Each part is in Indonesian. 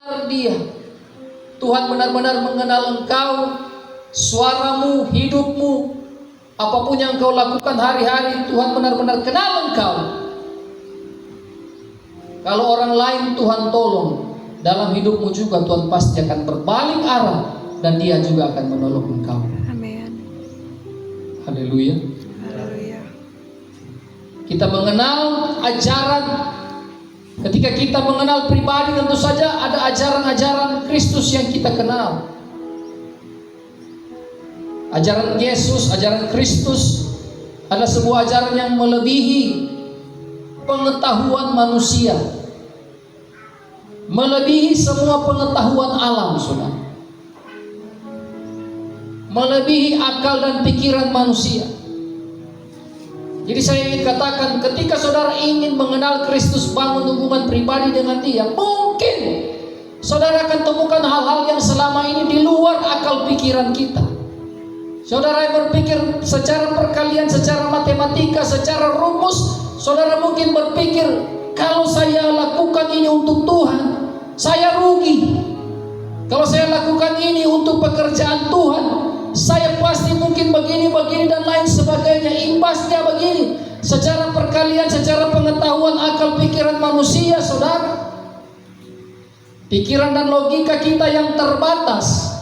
Dia. Tuhan benar-benar mengenal engkau, suaramu, hidupmu, apapun yang engkau lakukan hari-hari, Tuhan benar-benar kenal engkau. Kalau orang lain Tuhan tolong, dalam hidupmu juga Tuhan pasti akan berbalik arah dan Dia juga akan menolong engkau. Amin. Haleluya. Haleluya. Kita mengenal ajaran. Ketika kita mengenal pribadi, tentu saja ada ajaran-ajaran Kristus yang kita kenal. Ajaran Yesus, ajaran Kristus adalah sebuah ajaran yang melebihi pengetahuan manusia, melebihi semua pengetahuan alam, saudara, melebihi akal dan pikiran manusia. Jadi saya ingin katakan, ketika saudara ingin mengenal Kristus, bangun hubungan pribadi dengan Dia, mungkin saudara akan temukan hal-hal yang selama ini di luar akal pikiran kita. Saudara yang berpikir secara perkalian, secara matematika, secara rumus, saudara mungkin berpikir, kalau saya lakukan ini untuk Tuhan, saya rugi. Kalau saya lakukan ini untuk pekerjaan Tuhan, saya pasti mungkin begini dan lain sebagainya. Imbasnya begini. Secara perkalian, secara pengetahuan akal pikiran manusia, saudara, pikiran dan logika kita yang terbatas.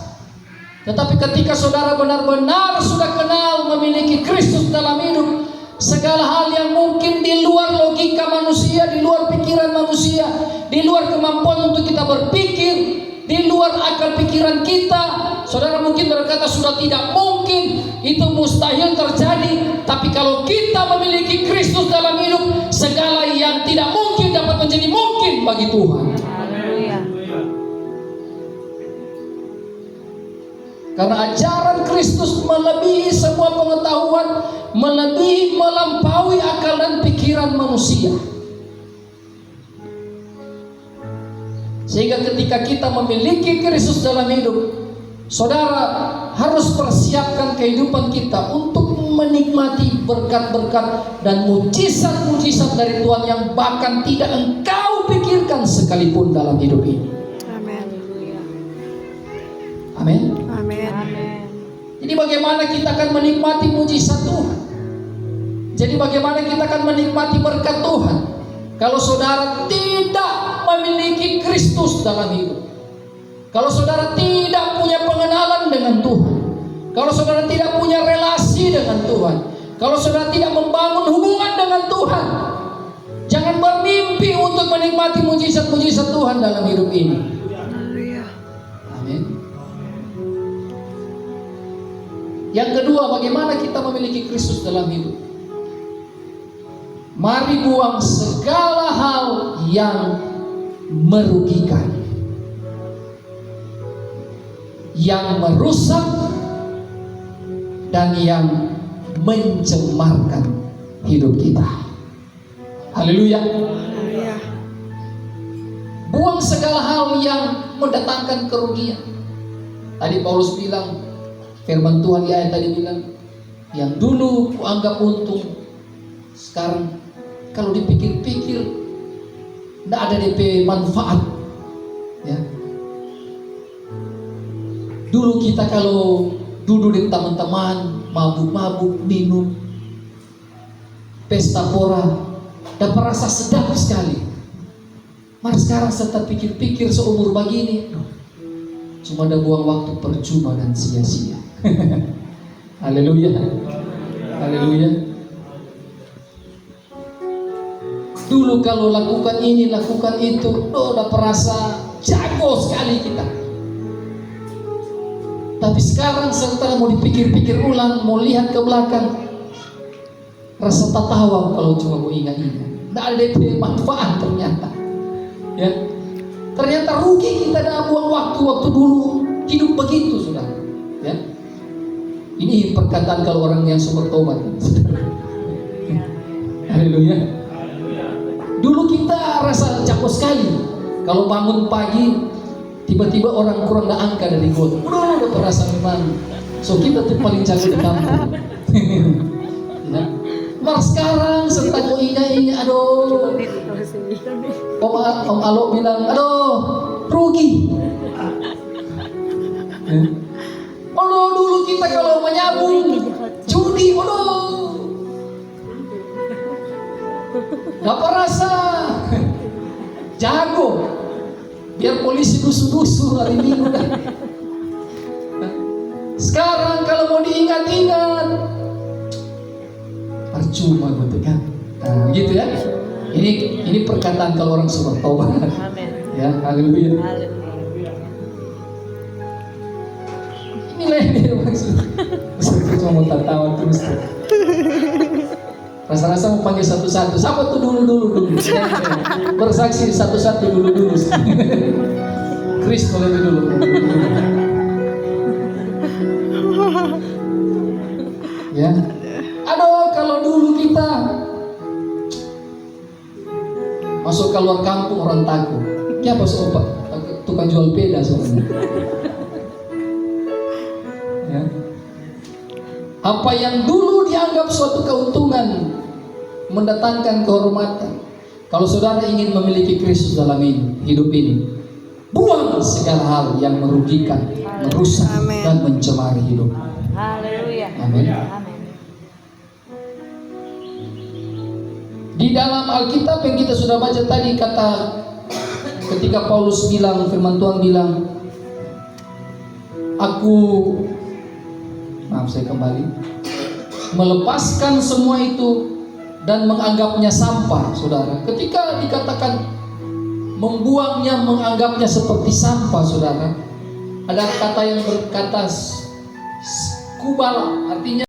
Tetapi ketika saudara benar-benar sudah kenal, memiliki Kristus dalam hidup, segala hal yang mungkin di luar logika manusia, di luar pikiran manusia, di luar kemampuan untuk kita berpikir, di luar akal pikiran kita, saudara mungkin berkata sudah tidak mungkin, itu mustahil terjadi. Tapi kalau kita memiliki Kristus dalam hidup, segala yang tidak mungkin dapat menjadi mungkin bagi Tuhan. Haleluya. Karena ajaran Kristus melebihi semua pengetahuan, melampaui akal dan pikiran manusia. Sehingga ketika kita memiliki Kristus dalam hidup, saudara harus persiapkan kehidupan kita untuk menikmati berkat-berkat dan mujizat-mujizat dari Tuhan yang bahkan tidak engkau pikirkan sekalipun dalam hidup ini. Amin. Amin. Amin. Jadi bagaimana kita akan menikmati mujizat Tuhan? Jadi bagaimana kita akan menikmati berkat Tuhan kalau saudara tidak memiliki Kristus dalam hidup? Kalau saudara tidak punya pengenalan dengan Tuhan, kalau saudara tidak punya relasi dengan Tuhan, kalau saudara tidak membangun hubungan dengan Tuhan, jangan bermimpi untuk menikmati mujizat-mujizat Tuhan dalam hidup ini. Amin. Yang kedua, bagaimana kita memiliki Kristus dalam hidup? Mari buang segala hal yang merugikan, yang merusak, dan yang mencemarkan hidup kita. Haleluya. Buang segala hal yang mendatangkan kerugian. Tadi Paulus bilang, firman Tuhan di ayat tadi bilang, yang dulu kuanggap untung, sekarang kalau dipikir-pikir tidak ada DP manfaat. Ya. Dulu kita kalau duduk di teman-teman, mabuk-mabuk, minum, pesta pora, dapat rasa sedap sekali. Mari sekarang setelah pikir-pikir seumur begini, cuma ada buang waktu percuma dan sia-sia. Haleluya. Haleluya. Dulu kalau lakukan ini, lakukan itu, udah perasa jago sekali kita. Tapi sekarang setelah mau dipikir-pikir ulang, mau lihat ke belakang, rasa tertawa kalau cuma mau ingat-ingat. Tidak ada DP manfaat ternyata. Ya, ternyata rugi kita dah buang waktu dulu hidup begitu, saudara. Ya, ini perkataan kalau orang yang sumber tobat. Haleluya. Dulu kita rasa capek sekali kalau bangun pagi tiba-tiba orang kurang nggak angka dari got. Udah perasa memang. So kita tuh paling jago di kampung. Ya. Mar sekarang setelah ini, aduh. Om Alo bilang, aduh, rugi. Aduh, dulu kita kalau menyambung judi, aduh, dapat rasa jago. Biar polisi dusu-dusu hari Minggu. Sekarang kalau mau diingat-ingat, percuma gitu kan. Nah, gitu ya. Ini perkataan kalau orang sudah tobat. Amin. Ya, haleluya. Haleluya. Inilah yang dia maksud. Saya cuma mau tertawa terus. Rasa-rasa mau panggil satu-satu. Siapa tuh dulu. Bersaksi satu-satu dulu. Chris boleh dulu. Ya. Aduh, kalau dulu kita masuk keluar kampung orang takut. Siapa sobat? Tukang jual peda soalnya. Ya. Apa yang dulu dianggap suatu keuntungan, mendatangkan kehormatan. Kalau saudara ingin memiliki Kristus dalam hidup ini, buang segala hal yang merugikan, merusak, Amin. dan mencemari hidup. Haleluya. Amin. Amin. Di dalam Alkitab yang kita sudah baca tadi, kata ketika Paulus bilang, firman Tuhan bilang, saya kembali, melepaskan semua itu dan menganggapnya sampah, saudara. Ketika dikatakan membuangnya, menganggapnya seperti sampah, saudara, ada kata yang berkata kubala, artinya